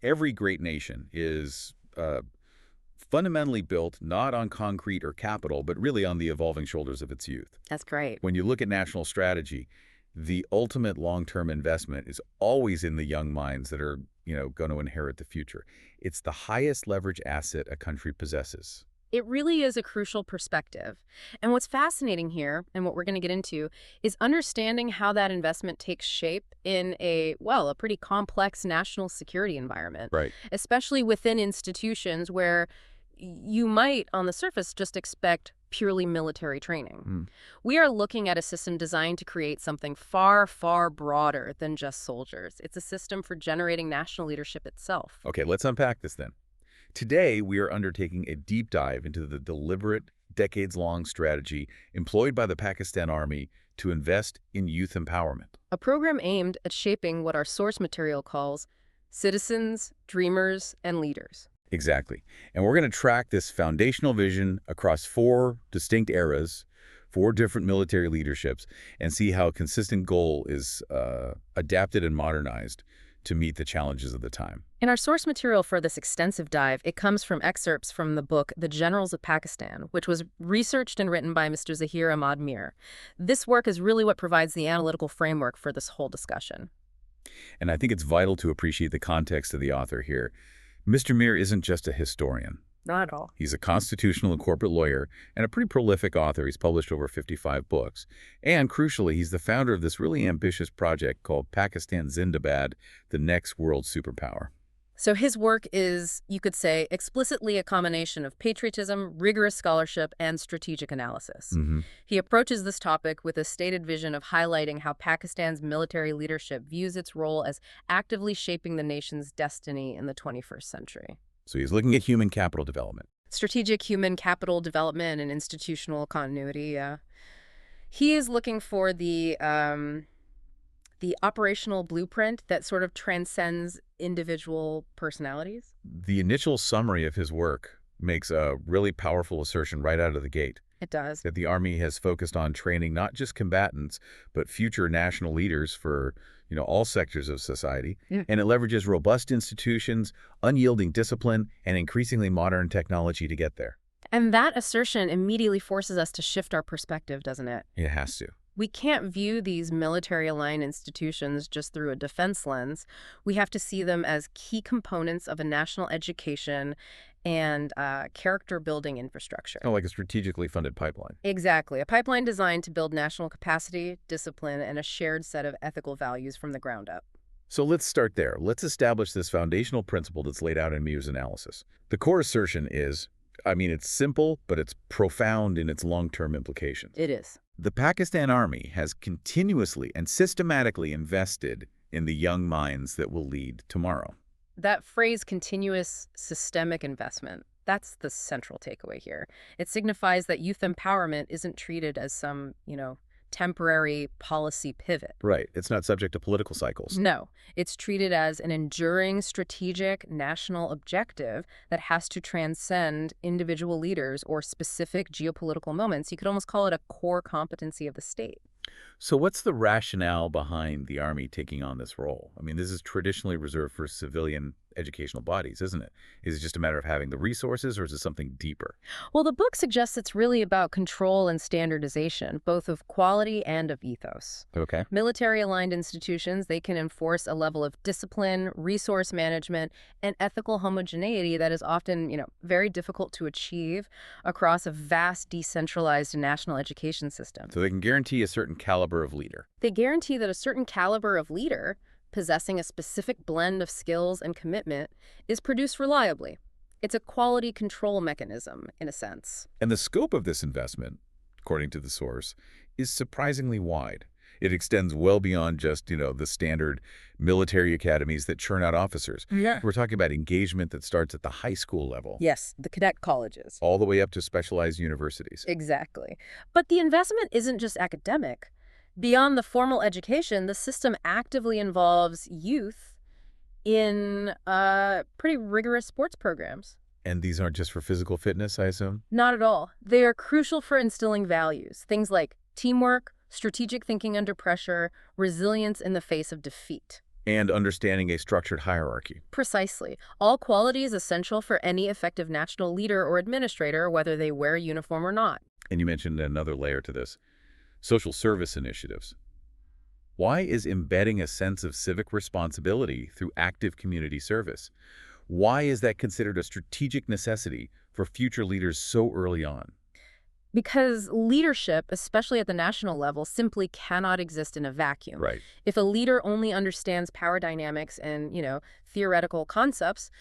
every great nation is fundamentally built not on concrete or capital, but really on the evolving shoulders of its youth. That's great. When you look at national strategy, the ultimate long-term investment is always in the young minds that are, going to inherit the future. It's the highest leverage asset a country possesses. It really is a crucial perspective. And what's fascinating here, and what we're going to get into, is understanding how that investment takes shape in a pretty complex national security environment, Right. especially within institutions where you might, on the surface, just expect purely military training. We are looking at a system designed to create something far, far broader than just soldiers. It's a system for generating national leadership itself. Okay, let's unpack this then. Today, we are undertaking a deep dive into the deliberate, decades-long strategy employed by the Pakistan Army to invest in youth empowerment. A program aimed at shaping what our source material calls citizens, dreamers, and leaders. Exactly. And we're going to track this foundational vision across 4 distinct eras, 4 different military leaderships, and see how a consistent goal is adapted and modernized to meet the challenges of the time. In our source material for this extensive dive, it comes from excerpts from the book The Generals of Pakistan, which was researched and written by Mr. Zaheer Ahmad Meer. This work is really what provides the analytical framework for this whole discussion. And I think it's vital to appreciate the context of the author here. Mr. Meer isn't just a historian. Not at all. He's a constitutional and corporate lawyer and a pretty prolific author. He's published over 55 books. And crucially, he's the founder of this really ambitious project called Pakistan Zindabad, the next world superpower. So his work is, you could say, explicitly a combination of patriotism, rigorous scholarship, and strategic analysis. He approaches this topic with a stated vision of highlighting how Pakistan's military leadership views its role as actively shaping the nation's destiny in the 21st century. So he's looking at human capital development. Strategic human capital development and institutional continuity. He is looking for the operational blueprint that sort of transcends individual personalities. The initial summary of his work makes a really powerful assertion right out of the gate. It does. That the Army has focused on training not just combatants, but future national leaders for all sectors of society. And it leverages robust institutions, unyielding discipline, and increasingly modern technology to get there. And that assertion immediately forces us to shift our perspective, doesn't it? It has to. We can't view these military-aligned institutions just through a defense lens. We have to see them as key components of a national education and character-building infrastructure. Like a strategically funded pipeline. Exactly. A pipeline designed to build national capacity, discipline, and a shared set of ethical values from the ground up. So let's start there. Let's establish this foundational principle that's laid out in Meer's analysis. The core assertion is, it's simple, but it's profound in its long-term implications. It is. The Pakistan Army has continuously and systematically invested in the young minds that will lead tomorrow. That phrase, continuous systemic investment, that's the central takeaway here. It signifies that youth empowerment isn't treated as some, temporary policy pivot. Right. It's not subject to political cycles. No. It's treated as an enduring strategic national objective that has to transcend individual leaders or specific geopolitical moments. You could almost call it a core competency of the state. So what's the rationale behind the Army taking on this role? This is traditionally reserved for civilian educational bodies, isn't it? Is it just a matter of having the resources, or is it something deeper? Well, the book suggests it's really about control and standardization, both of quality and of ethos. Okay. Military-aligned institutions, they can enforce a level of discipline, resource management, and ethical homogeneity that is often, very difficult to achieve across a vast, decentralized national education system. So they can guarantee a certain caliber of leader. They guarantee that a certain caliber of leader, possessing a specific blend of skills and commitment, is produced reliably. It's a quality control mechanism, in a sense. And the scope of this investment, according to the source, is surprisingly wide. It extends well beyond just, the standard military academies that churn out officers. Yeah. We're talking about engagement that starts at the high school level. Yes, the cadet colleges. All the way up to specialized universities. Exactly. But the investment isn't just academic. Beyond the formal education, the system actively involves youth in pretty rigorous sports programs. And these aren't just for physical fitness, I assume? Not at all. They are crucial for instilling values, things like teamwork, strategic thinking under pressure, resilience in the face of defeat. And understanding a structured hierarchy. Precisely. All qualities essential for any effective national leader or administrator, whether they wear a uniform or not. And you mentioned another layer to this, social service initiatives. Why is embedding a sense of civic responsibility through active community service? Why is that considered a strategic necessity for future leaders so early on? Because leadership, especially at the national level, simply cannot exist in a vacuum. Right. If a leader only understands power dynamics and, theoretical concepts,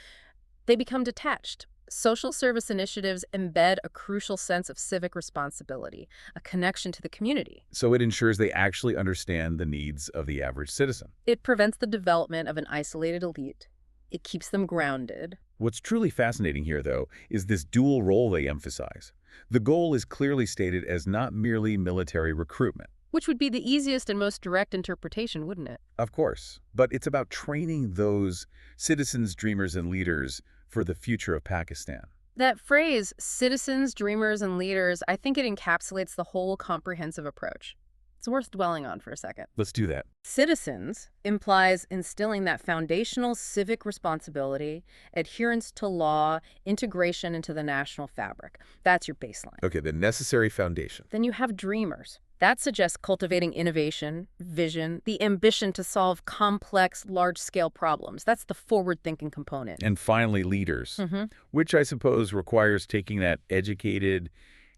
they become detached. Social service initiatives embed a crucial sense of civic responsibility, a connection to the community. So it ensures they actually understand the needs of the average citizen. It prevents the development of an isolated elite. It keeps them grounded. What's truly fascinating here, though, is this dual role they emphasize. The goal is clearly stated as not merely military recruitment. Which would be the easiest and most direct interpretation, wouldn't it? Of course, but it's about training those citizens, dreamers, and leaders for the future of Pakistan. That phrase, citizens, dreamers, and leaders, I think it encapsulates the whole comprehensive approach. It's worth dwelling on for a second. Let's do that. Citizens implies instilling that foundational civic responsibility, adherence to law, integration into the national fabric. That's your baseline. Okay, the necessary foundation. Then you have dreamers. That suggests cultivating innovation, vision, the ambition to solve complex, large-scale problems. That's the forward-thinking component. And finally, leaders, which I suppose requires taking that educated,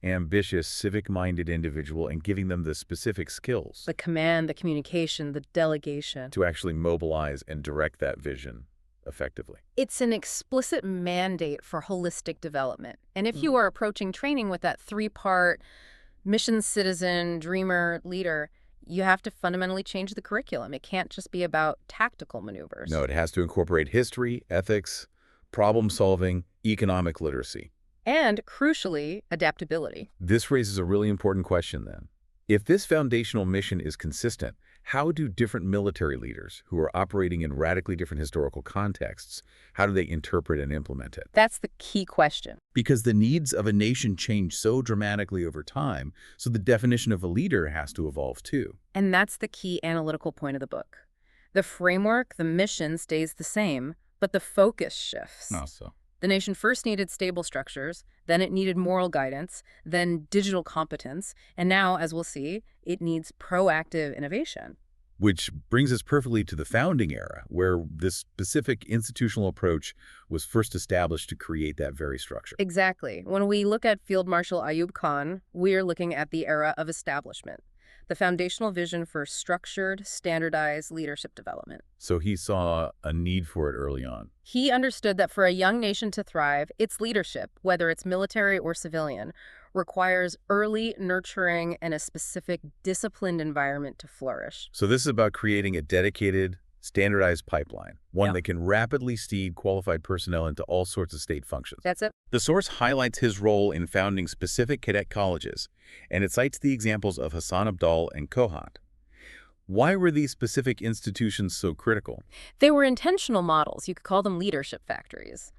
ambitious, civic-minded individual and giving them the specific skills The command, the communication, the delegation. to actually mobilize and direct that vision effectively. It's an explicit mandate for holistic development. And if you are approaching training with that three-part mission, citizen, dreamer, leader, you have to fundamentally change the curriculum. It can't just be about tactical maneuvers. No, it has to incorporate history, ethics, problem-solving, economic literacy. And, crucially, adaptability. This raises a really important question then. If this foundational mission is consistent, how do different military leaders who are operating in radically different historical contexts, how do they interpret and implement it? That's the key question. Because the needs of a nation change so dramatically over time, so the definition of a leader has to evolve too. And that's the key analytical point of the book. The framework, the mission stays the same, but the focus shifts. So. The nation first needed stable structures, then it needed moral guidance, then digital competence, and now, as we'll see, it needs proactive innovation. Which brings us perfectly to the founding era, where this specific institutional approach was first established to create that very structure. Exactly. When we look at Field Marshal Ayub Khan, we're looking at the era of establishment, the foundational vision for structured, standardized leadership development. So he saw a need for it early on. He understood that for a young nation to thrive, its leadership, whether it's military or civilian, requires early nurturing and a specific disciplined environment to flourish. So this is about creating a dedicated, standardized pipeline, one that can rapidly seed qualified personnel into all sorts of state functions. That's it. The source highlights his role in founding specific cadet colleges, and it cites the examples of Hassan Abdal and Kohat. Why were these specific institutions so critical? They were intentional models. You could call them leadership factories.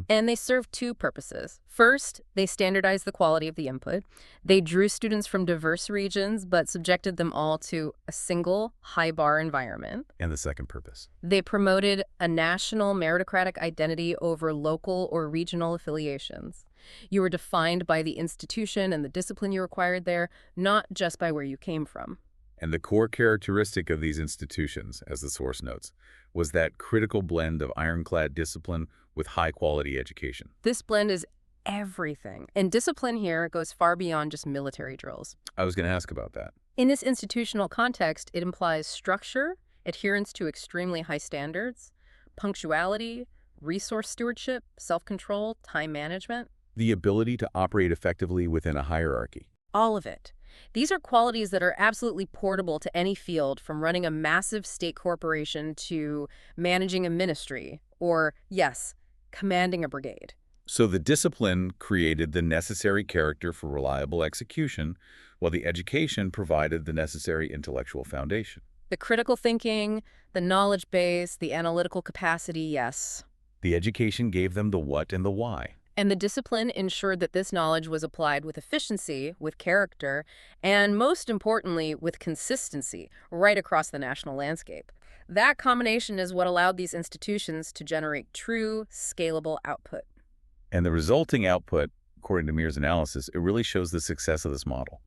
And they served two purposes. First, they standardized the quality of the input. They drew students from diverse regions, but subjected them all to a single high-bar environment. And the second purpose? They promoted a national meritocratic identity over local or regional affiliations. You were defined by the institution and the discipline you required there, not just by where you came from. And the core characteristic of these institutions, as the source notes, was that critical blend of ironclad discipline with high-quality education. This blend is everything. And discipline here goes far beyond just military drills. I was going to ask about that. In this institutional context, it implies structure, adherence to extremely high standards, punctuality, resource stewardship, self-control, time management. The ability to operate effectively within a hierarchy. All of it. These are qualities that are absolutely portable to any field, from running a massive state corporation to managing a ministry or, yes, commanding a brigade. So the discipline created the necessary character for reliable execution, while the education provided the necessary intellectual foundation. The critical thinking, the knowledge base, the analytical capacity, yes. The education gave them the what and the why. And the discipline ensured that this knowledge was applied with efficiency, with character, and most importantly, with consistency right across the national landscape. That combination is what allowed these institutions to generate true, scalable output. And the resulting output, according to Meer's analysis, it really shows the success of this model.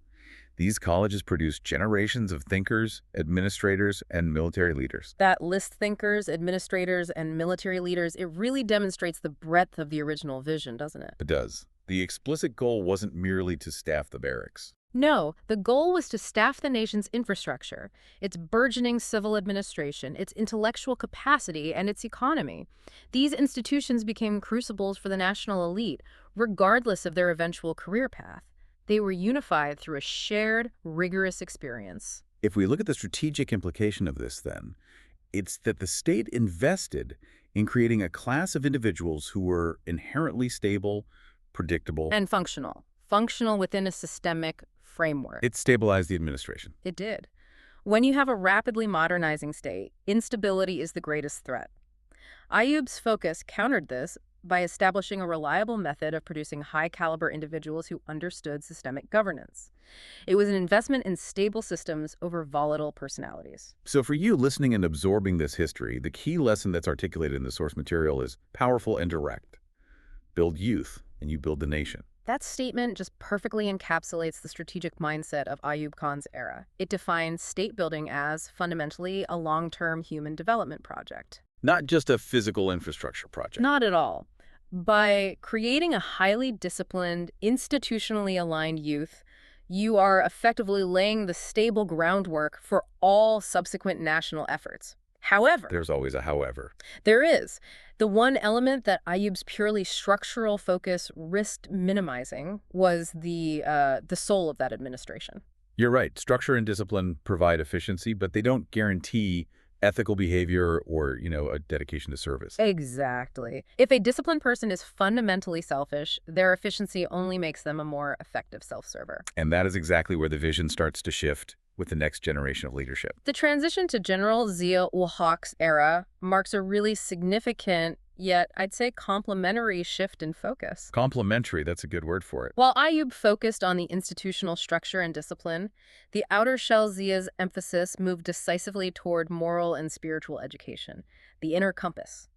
These colleges produce generations of thinkers, administrators, and military leaders. That list thinkers, administrators, and military leaders, it really demonstrates the breadth of the original vision, doesn't it? It does. The explicit goal wasn't merely to staff the barracks. No, the goal was to staff the nation's infrastructure, its burgeoning civil administration, its intellectual capacity, and its economy. These institutions became crucibles for the national elite, regardless of their eventual career path. They were unified through a shared, rigorous experience. If we look at the strategic implication of this, then, it's that the state invested in creating a class of individuals who were inherently stable, predictable, And functional. Functional within a systemic framework. it stabilized the administration. It did. When you have a rapidly modernizing state, instability is the greatest threat. Ayoub's focus countered this by establishing a reliable method of producing high-caliber individuals who understood systemic governance. It was an investment in stable systems over volatile personalities. So for you listening and absorbing this history, the key lesson that's articulated in the source material is powerful and direct. Build youth, and you build the nation. That statement just perfectly encapsulates the strategic mindset of Ayoub Khan's era. It defines state building as, fundamentally, a long-term human development project. Not just a physical infrastructure project. Not at all. By creating a highly disciplined, institutionally aligned youth, you are effectively laying the stable groundwork for all subsequent national efforts. However, There's always a however. there is. The one element that Ayoub's purely structural focus risked minimizing was the soul of that administration. You're right. Structure and discipline provide efficiency, but they don't guarantee ethical behavior or, a dedication to service. Exactly. If a disciplined person is fundamentally selfish, their efficiency only makes them a more effective self-server. And that is exactly where the vision starts to shift with the next generation of leadership. The transition to General Zia-ul-Haq's era marks a really significant, yet I'd say complementary shift in focus. Complementary, that's a good word for it. While Ayoub focused on the institutional structure and discipline, the outer shell Zia's emphasis moved decisively toward moral and spiritual education, the inner compass.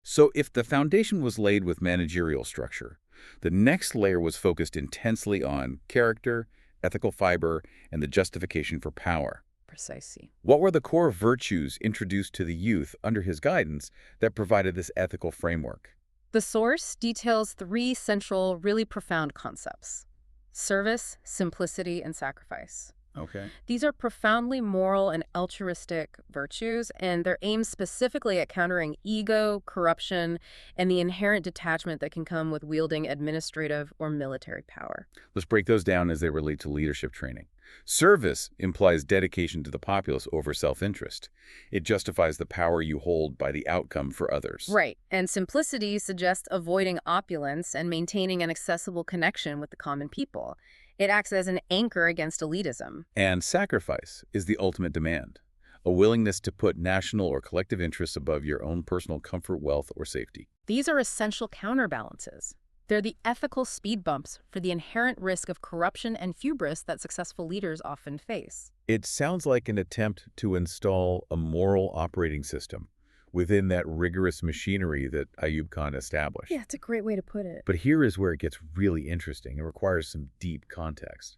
So if the foundation was laid with managerial structure, the next layer was focused intensely on character, ethical fiber, and the justification for power. Precisely. What were the core virtues introduced to the youth under his guidance that provided this ethical framework? The source details three central, really profound concepts: service, simplicity, and sacrifice. Okay. These are profoundly moral and altruistic virtues, and they're aimed specifically at countering ego, corruption, and the inherent detachment that can come with wielding administrative or military power. Let's break those down as they relate to leadership training. Service implies dedication to the populace over self-interest. It justifies the power you hold by the outcome for others. Right, and simplicity suggests avoiding opulence and maintaining an accessible connection with the common people. It acts as an anchor against elitism. And sacrifice is the ultimate demand, a willingness to put national or collective interests above your own personal comfort, wealth, or safety. These are essential counterbalances. They're the ethical speed bumps for the inherent risk of corruption and hubris that successful leaders often face. It sounds like an attempt to install a moral operating system within that rigorous machinery that Ayoub Khan established. Yeah, it's a great way to put it. But here is where it gets really interesting. It requires some deep context.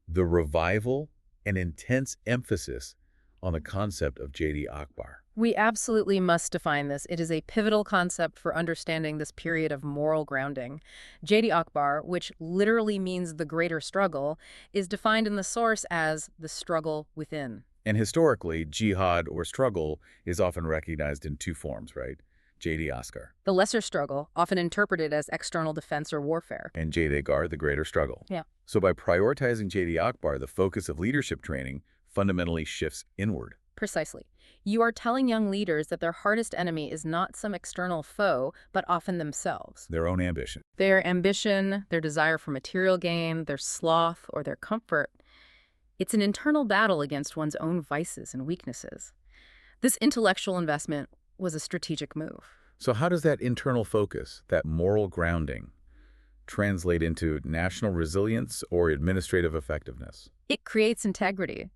The revival and intense emphasis on the concept of J.D. Akbar. We absolutely must define this. It is a pivotal concept for understanding this period of moral grounding. J.D. Akbar, which literally means the greater struggle, is defined in the source as the struggle within. And historically, jihad or struggle is often recognized in two forms, right? J.D. Asgar. The lesser struggle, often interpreted as external defense or warfare. And J.D. Agar, the greater struggle. Yeah. So by prioritizing J.D. Akbar, the focus of leadership training fundamentally shifts inward. Precisely. You are telling young leaders that their hardest enemy is not some external foe, but often themselves. Their own ambition. Their ambition, their desire for material gain, their sloth, or their comfort. It's an internal battle against one's own vices and weaknesses. This intellectual investment was a strategic move. So how does that internal focus, that moral grounding, translate into national resilience or administrative effectiveness? It creates integrity.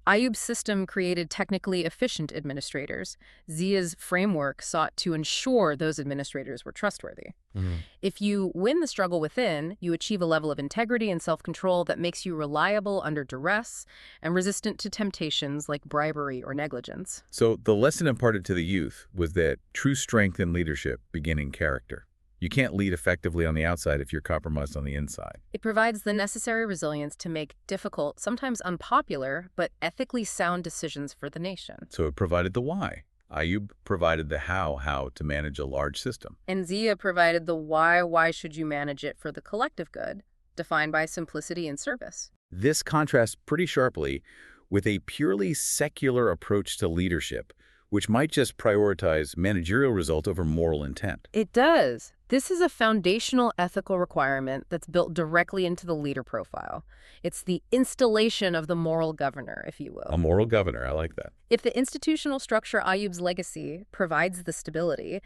Ayub's system created technically efficient administrators. Zia's framework sought to ensure those administrators were trustworthy. Mhm. If you win the struggle within, you achieve a level of integrity and self-control that makes you reliable under duress and resistant to temptations like bribery or negligence. So the lesson imparted to the youth was that true strength in leadership begin in character. You can't lead effectively on the outside if you're compromised on the inside. It provides the necessary resilience to make difficult, sometimes unpopular, but ethically sound decisions for the nation. So it provided the why. Ayub provided the how to manage a large system. And Zia provided the why should you manage it for the collective good, defined by simplicity and service. This contrasts pretty sharply with a purely secular approach to leadership, which might just prioritize managerial result over moral intent. It does. This is a foundational ethical requirement that's built directly into the leader profile. It's the installation of the moral governor, if you will. A moral governor, I like that. If the institutional structure Ayub's legacy provides the stability,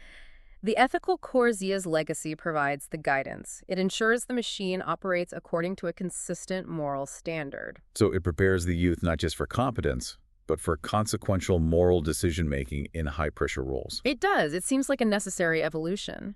the ethical core Zia's legacy provides the guidance. It ensures the machine operates according to a consistent moral standard. So it prepares the youth not just for competence, but for consequential moral decision-making in high-pressure roles. It does. It seems like a necessary evolution.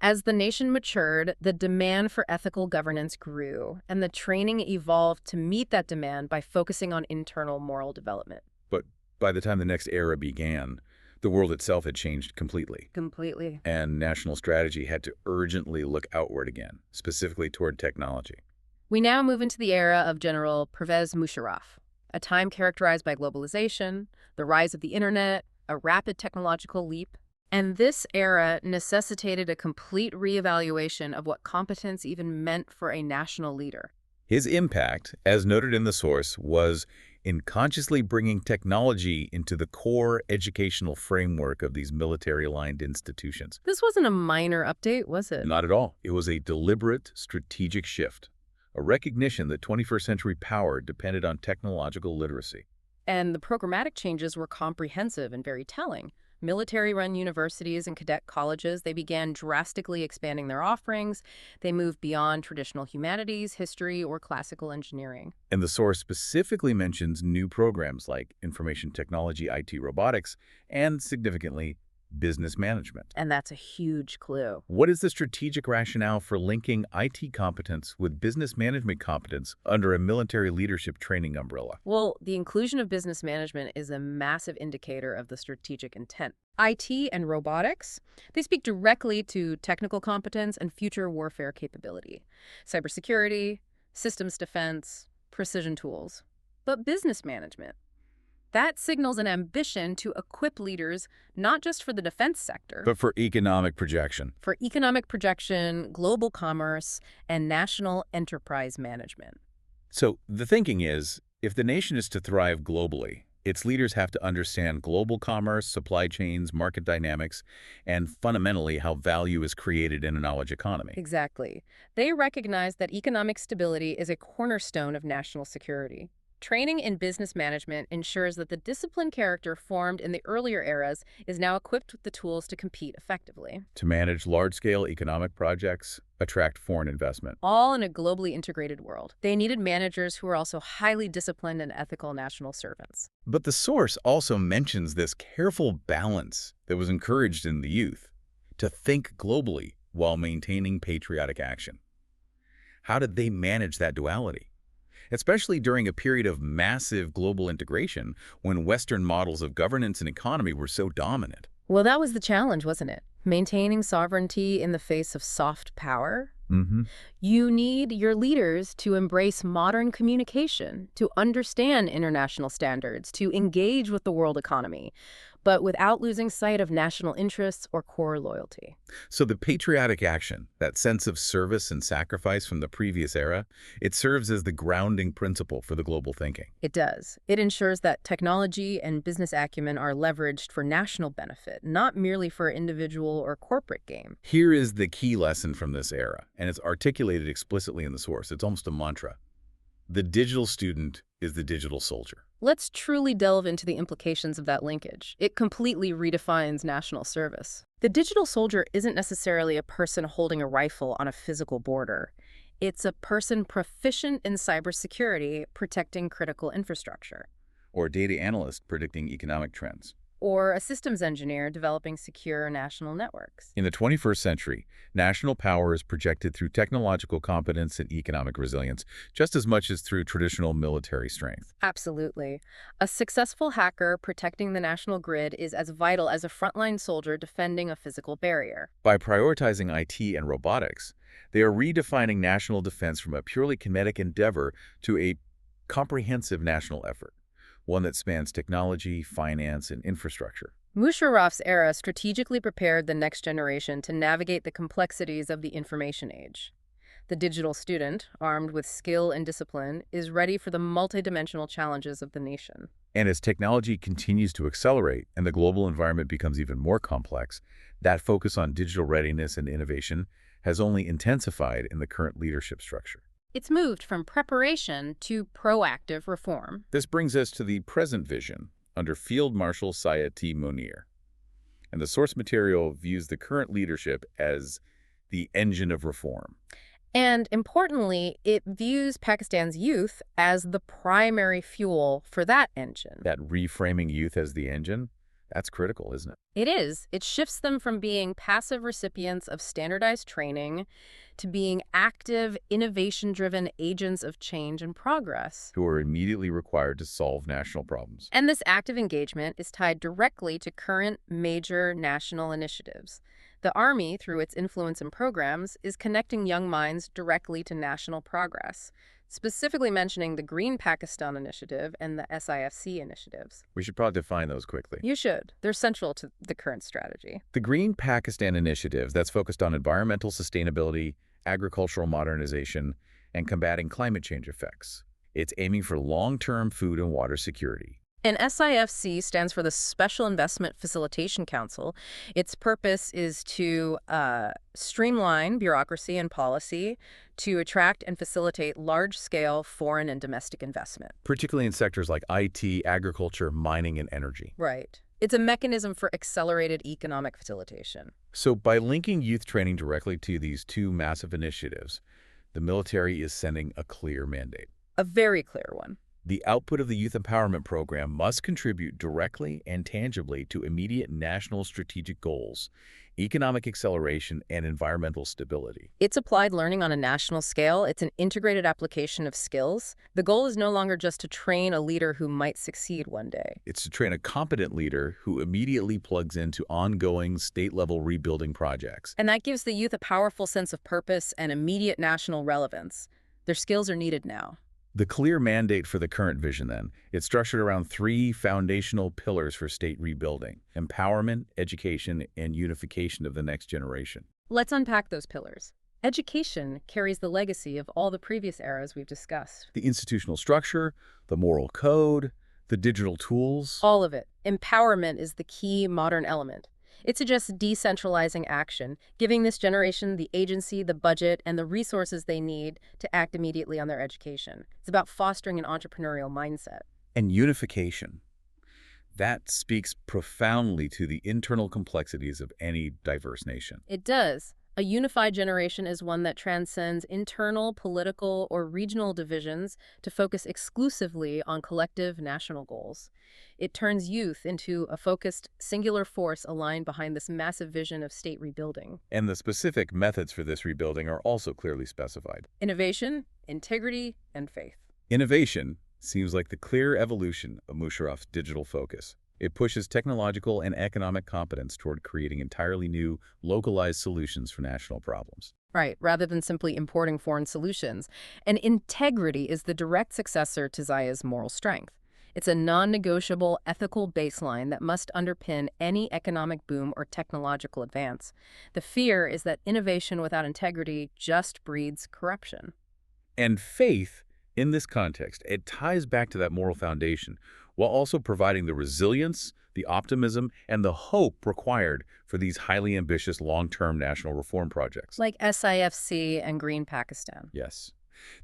As the nation matured, the demand for ethical governance grew, and the training evolved to meet that demand by focusing on internal moral development. But by the time the next era began, the world itself had changed completely. Completely. And national strategy had to urgently look outward again, specifically toward technology. We now move into the era of General Pervez Musharraf, a time characterized by globalization, the rise of the internet, a rapid technological leap. And this era necessitated a complete reevaluation of what competence even meant for a national leader. His impact, as noted in the source, was in consciously bringing technology into the core educational framework of these military-aligned institutions. This wasn't a minor update, was it? Not at all. It was a deliberate, strategic shift, a recognition that 21st century power depended on technological literacy. And the programmatic changes were comprehensive and very telling. Military-run universities and cadet colleges, they began drastically expanding their offerings. They moved beyond traditional humanities, history, or classical engineering. And the source specifically mentions new programs like information technology, IT robotics, and significantly, business management. And that's a huge clue. What is the strategic rationale for linking IT competence with business management competence under a military leadership training umbrella? Well, the inclusion of business management is a massive indicator of the strategic intent. IT and robotics, they speak directly to technical competence and future warfare capability. Cybersecurity, systems defense, precision tools. But business management, that signals an ambition to equip leaders not just for the defense sector, But for economic projection. for economic projection, global commerce, and national enterprise management. So the thinking is, if the nation is to thrive globally, its leaders have to understand global commerce, supply chains, market dynamics, and fundamentally how value is created in a knowledge economy. Exactly. They recognize that economic stability is a cornerstone of national security. Training in business management ensures that the disciplined character formed in the earlier eras is now equipped with the tools to compete effectively, To manage large-scale economic projects, attract foreign investment. all in a globally integrated world. They needed managers who were also highly disciplined and ethical national servants. But the source also mentions this careful balance that was encouraged in the youth, to think globally while maintaining patriotic action. How did they manage that duality? Especially during a period of massive global integration when Western models of governance and economy were so dominant. Well, that was the challenge, wasn't it? Maintaining sovereignty in the face of soft power. You need your leaders to embrace modern communication, to understand international standards, to engage with the world economy, but without losing sight of national interests or core loyalty. So the patriotic action, that sense of service and sacrifice from the previous era, it serves as the grounding principle for the global thinking. It does. It ensures that technology and business acumen are leveraged for national benefit, not merely for individual or corporate gain. Here is the key lesson from this era, and it's articulated explicitly in the source. It's almost a mantra. The digital student is the digital soldier. Let's truly delve into the implications of that linkage. It completely redefines national service. The digital soldier isn't necessarily a person holding a rifle on a physical border. It's a person proficient in cybersecurity, protecting critical infrastructure. or a data analyst predicting economic trends. Or a systems engineer developing secure national networks. In the 21st century, national power is projected through technological competence and economic resilience, just as much as through traditional military strength. Absolutely. A successful hacker protecting the national grid is as vital as a frontline soldier defending a physical barrier. By prioritizing IT and robotics, they are redefining national defense from a purely kinetic endeavor to a comprehensive national effort, one that spans technology, finance, and infrastructure. Musharraf's era strategically prepared the next generation to navigate the complexities of the information age. The digital student, armed with skill and discipline, is ready for the multidimensional challenges of the nation. And as technology continues to accelerate and the global environment becomes even more complex, that focus on digital readiness and innovation has only intensified in the current leadership structure. It's moved from preparation to proactive reform. This brings us to the present vision under Field Marshal Syed T. Munir. And the source material views the current leadership as the engine of reform. And importantly, it views Pakistan's youth as the primary fuel for that engine. That reframing youth as the engine, that's critical, isn't it? It is. It shifts them from being passive recipients of standardized training to being active, innovation-driven agents of change and progress. Who are immediately required to solve national problems. And this active engagement is tied directly to current major national initiatives. The Army, through its influence and programs, is connecting young minds directly to national progress, specifically mentioning the Green Pakistan Initiative and the SIFC initiatives. We should probably define those quickly. You should. They're central to the current strategy. The Green Pakistan Initiative, that's focused on environmental sustainability, agricultural modernization, and combating climate change effects. It's aiming for long-term food and water security. And SIFC stands for the Special Investment Facilitation Council. Its purpose is to streamline bureaucracy and policy to attract and facilitate large-scale foreign and domestic investment. Particularly in sectors like IT, agriculture, mining, and energy. Right. It's a mechanism for accelerated economic facilitation. So by linking youth training directly to these two massive initiatives, the military is sending a clear mandate. A very clear one. The output of the Youth Empowerment Program must contribute directly and tangibly to immediate national strategic goals, economic acceleration, and environmental stability. It's applied learning on a national scale. It's an integrated application of skills. The goal is no longer just to train a leader who might succeed one day. It's to train a competent leader who immediately plugs into ongoing state-level rebuilding projects. And that gives the youth a powerful sense of purpose and immediate national relevance. Their skills are needed now. The clear mandate for the current vision, then, it's structured around three foundational pillars for state rebuilding: empowerment, education, and unification of the next generation. Let's unpack those pillars. Education carries the legacy of all the previous eras we've discussed. The institutional structure, the moral code, the digital tools. All of it. Empowerment is the key modern element. It suggests decentralizing action, giving this generation the agency, the budget, and the resources they need to act immediately on their education. It's about fostering an entrepreneurial mindset. And unification. That speaks profoundly to the internal complexities of any diverse nation. It does. A unified generation is one that transcends internal, political, or regional divisions to focus exclusively on collective national goals. It turns youth into a focused, singular force aligned behind this massive vision of state rebuilding. And the specific methods for this rebuilding are also clearly specified. Innovation, integrity, and faith. Innovation seems like the clear evolution of Musharraf's digital focus. It pushes technological and economic competence toward creating entirely new, localized solutions for national problems. Right, rather than simply importing foreign solutions. And integrity is the direct successor to Zaya's moral strength. It's a non-negotiable ethical baseline that must underpin any economic boom or technological advance. The fear is that innovation without integrity just breeds corruption. And faith, in this context, it ties back to that moral foundation, while also providing the resilience, the optimism, and the hope required for these highly ambitious long-term national reform projects. Like SIFC and Green Pakistan. Yes.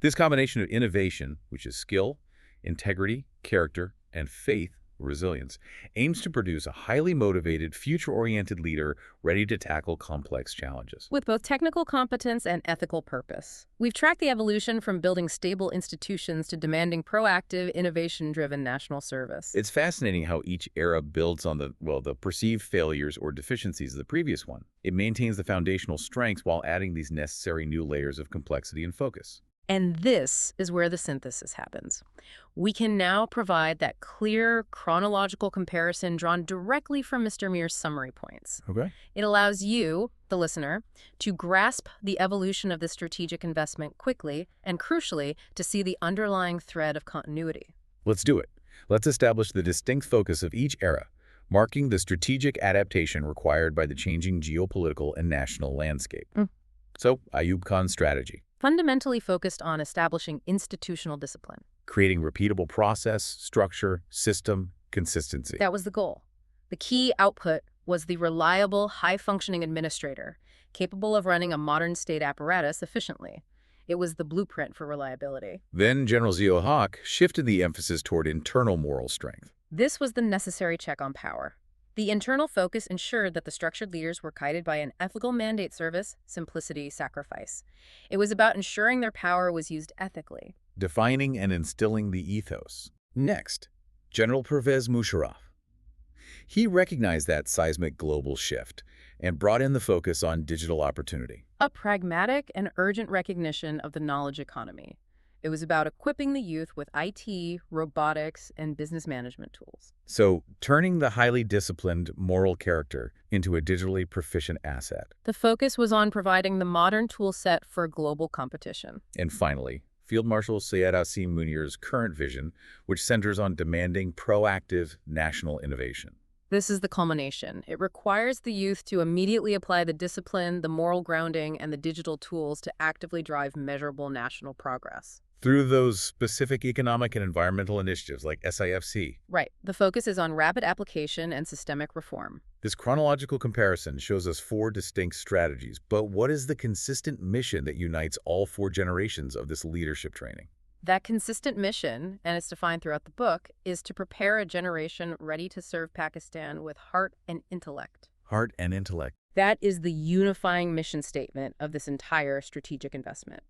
This combination of innovation, which is skill, integrity, character, and faith, resilience, aims to produce a highly motivated, future-oriented leader ready to tackle complex challenges. With both technical competence and ethical purpose. We've tracked the evolution from building stable institutions to demanding proactive, innovation-driven national service. It's fascinating how each era builds on the perceived failures or deficiencies of the previous one. It maintains the foundational strengths while adding these necessary new layers of complexity and focus. And this is where the synthesis happens. We can now provide that clear chronological comparison drawn directly from Mr. Meer's summary points. Okay. It allows you, the listener, to grasp the evolution of the strategic investment quickly and, crucially, to see the underlying thread of continuity. Let's do it. Let's establish the distinct focus of each era, marking the strategic adaptation required by the changing geopolitical and national landscape. So, Ayub Khan's strategy. Fundamentally focused on establishing institutional discipline. Creating repeatable process, structure, system, consistency. That was the goal. The key output was the reliable, high-functioning administrator, capable of running a modern state apparatus efficiently. It was the blueprint for reliability. Then General Zia Haq shifted the emphasis toward internal moral strength. This was the necessary check on power. The internal focus ensured that the structured leaders were guided by an ethical mandate service, simplicity, sacrifice. It was about ensuring their power was used ethically. Defining and instilling the ethos. Next, General Pervez Musharraf. He recognized that seismic global shift and brought in the focus on digital opportunity. A pragmatic and urgent recognition of the knowledge economy. It was about equipping the youth with IT, robotics, and business management tools. So, turning the highly disciplined moral character into a digitally proficient asset. The focus was on providing the modern tool set for global competition. And finally, Field Marshal Zaheer Ahmad Meer's current vision, which centers on demanding proactive national innovation. This is the culmination. It requires the youth to immediately apply the discipline, the moral grounding, and the digital tools to actively drive measurable national progress. Through those specific economic and environmental initiatives like SIFC. Right. The focus is on rapid application and systemic reform. This chronological comparison shows us 4 distinct strategies, but what is the consistent mission that unites all 4 generations of this leadership training? That consistent mission, and it's defined throughout the book, is to prepare a generation ready to serve Pakistan with heart and intellect. Heart and intellect. That is the unifying mission statement of this entire strategic investment.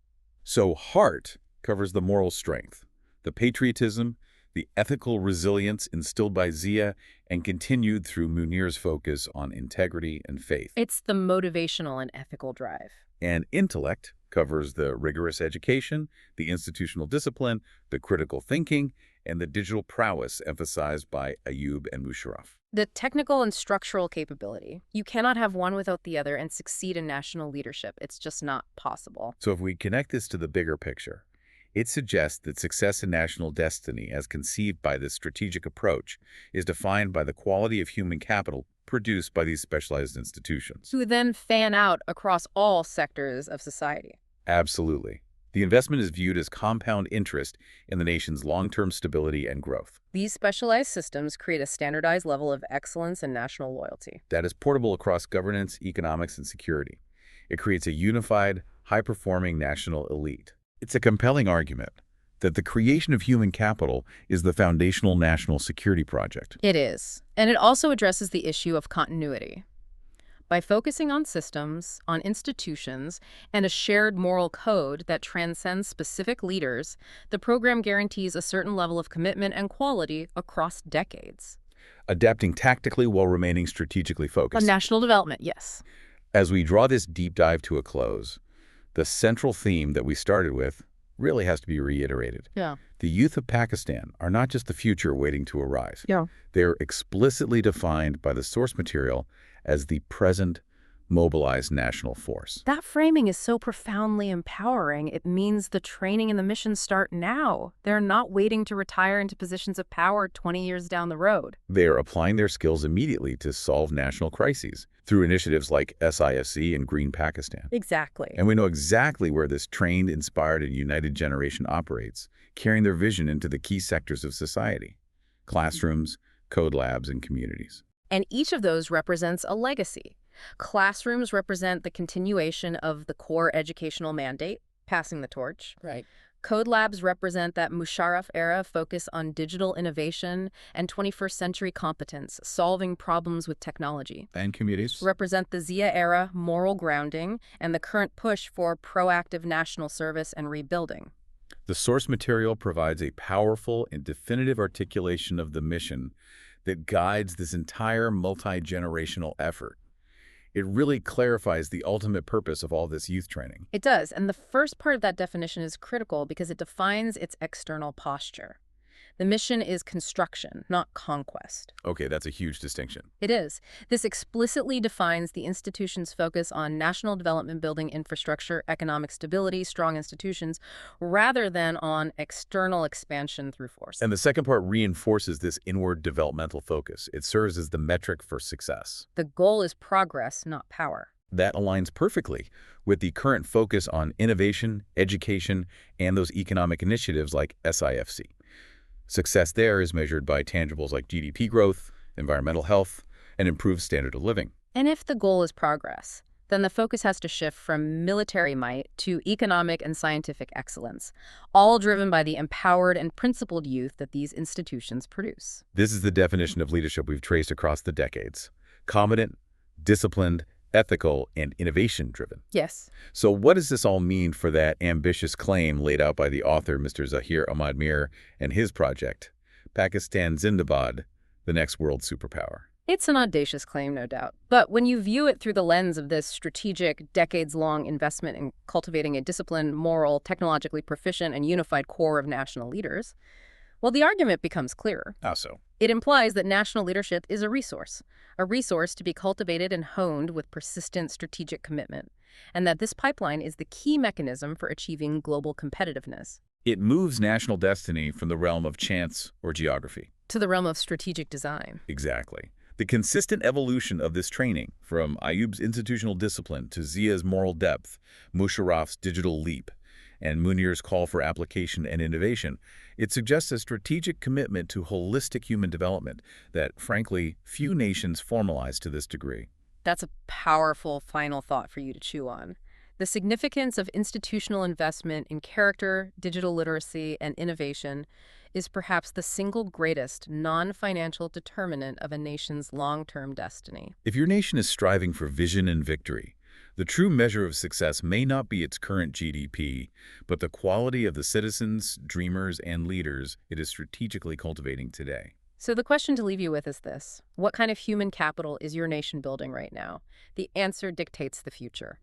So heart covers the moral strength, the patriotism, the ethical resilience instilled by Zia, and continued through Munir's focus on integrity and faith. It's the motivational and ethical drive. And intellect covers the rigorous education, the institutional discipline, the critical thinking, and the digital prowess emphasized by Ayub and Musharraf. The technical and structural capability. You cannot have one without the other and succeed in national leadership. It's just not possible. So if we connect this to the bigger picture, it suggests that success in national destiny, as conceived by this strategic approach, is defined by the quality of human capital produced by these specialized institutions. Who then fan out across all sectors of society. Absolutely. The investment is viewed as compound interest in the nation's long-term stability and growth. These specialized systems create a standardized level of excellence and national loyalty. That is portable across governance, economics, and security. It creates a unified, high-performing national elite. It's a compelling argument that the creation of human capital is the foundational national security project. It is. And it also addresses the issue of continuity. By focusing on systems, on institutions, and a shared moral code that transcends specific leaders, the program guarantees a certain level of commitment and quality across decades. Adapting tactically while remaining strategically focused. On national development, yes. As we draw this deep dive to a close, the central theme that we started with really has to be reiterated. Yeah. The youth of Pakistan are not just the future waiting to arise. Yeah. They are explicitly defined by the source material as the present mobilized national force. That framing is so profoundly empowering. It means the training and the mission start now. They're not waiting to retire into positions of power 20 years down the road. They are applying their skills immediately to solve national crises through initiatives like SIFC and Green Pakistan. Exactly. And we know exactly where this trained, inspired, and united generation operates, carrying their vision into the key sectors of society: classrooms, code labs, and communities. And each of those represents a legacy. Classrooms represent the continuation of the core educational mandate, passing the torch. Right. Code labs represent that Musharraf era focus on digital innovation and 21st century competence, solving problems with technology. And communities? Represent the Zia era moral grounding and the current push for proactive national service and rebuilding. The source material provides a powerful and definitive articulation of the mission that guides this entire multi-generational effort. It really clarifies the ultimate purpose of all this youth training. It does, and the first part of that definition is critical because it defines its external posture. The mission is construction, not conquest. Okay, that's a huge distinction. It is. This explicitly defines the institution's focus on national development, building infrastructure, economic stability, strong institutions, rather than on external expansion through force. And the second part reinforces this inward developmental focus. It serves as the metric for success. The goal is progress, not power. That aligns perfectly with the current focus on innovation, education, and those economic initiatives like SIFC. Success there is measured by tangibles like GDP growth, environmental health, and improved standard of living. And if the goal is progress, then the focus has to shift from military might to economic and scientific excellence, all driven by the empowered and principled youth that these institutions produce. This is the definition of leadership we've traced across the decades: competent, disciplined, ethical, and innovation-driven. Yes. So what does this all mean for that ambitious claim laid out by the author, Mr. Zaheer Ahmad Meer, and his project, Pakistan Zindabad, the next world superpower? It's an audacious claim, no doubt. But when you view it through the lens of this strategic, decades-long investment in cultivating a disciplined, moral, technologically proficient, and unified core of national leaders, well, the argument becomes clearer. How so? It implies that national leadership is a resource to be cultivated and honed with persistent strategic commitment, and that this pipeline is the key mechanism for achieving global competitiveness. It moves national destiny from the realm of chance or geography. To the realm of strategic design. Exactly. The consistent evolution of this training, from Ayub's institutional discipline to Zia's moral depth, Musharraf's digital leap, and Munir's call for application and innovation, it suggests a strategic commitment to holistic human development that, frankly, few nations formalize to this degree. That's a powerful final thought for you to chew on. The significance of institutional investment in character, digital literacy, and innovation is perhaps the single greatest non-financial determinant of a nation's long-term destiny. If your nation is striving for vision and victory, the true measure of success may not be its current GDP, but the quality of the citizens, dreamers, and leaders it is strategically cultivating today. So the question to leave you with is this: what kind of human capital is your nation building right now? The answer dictates the future.